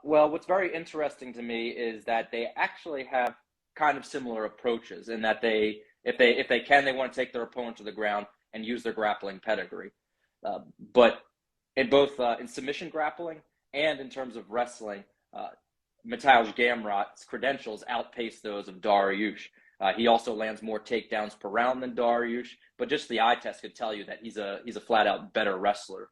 Well, what's very interesting to me is that they actually have kind of similar approaches in that if they can, they want to take their opponent to the ground and use their grappling pedigree. But in both in submission grappling and in terms of wrestling, Matuesz Gamrot's credentials outpace those of Dariush. He also lands more takedowns per round than Dariush, but just the eye test could tell you that he's a flat out better wrestler.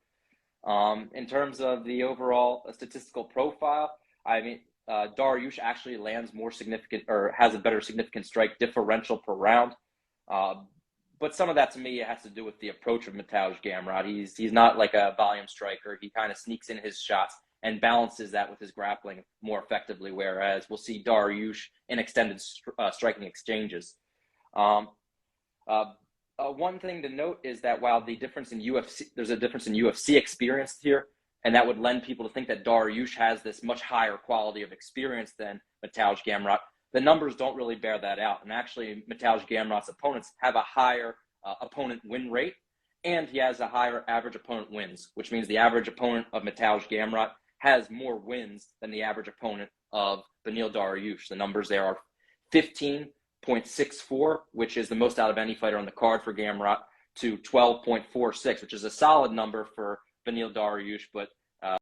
In terms of the overall statistical profile, I mean, Dariush actually lands more significant or has a better significant strike differential per round. Uh, but some of that to me has to do with the approach of Matuesz Gamrot. He's not like a volume striker. He kind of sneaks in his shots and balances that with his grappling more effectively, whereas we'll see Dariush in extended striking exchanges. Um, uh, One thing to note is that while there's a difference in UFC experience here, and that would lend people to think that Dariush has this much higher quality of experience than Matuesz Gamrot. The numbers don't really bear that out, and actually, Matuesz Gamrot's opponents have a higher opponent win rate, and he has a higher average opponent wins, which means the average opponent of Matuesz Gamrot has more wins than the average opponent of Beneil Dariush. The numbers there are 15.64, which is the most out of any fighter on the card for Gamrot, to 12.46, which is a solid number for Beneil Dariush, but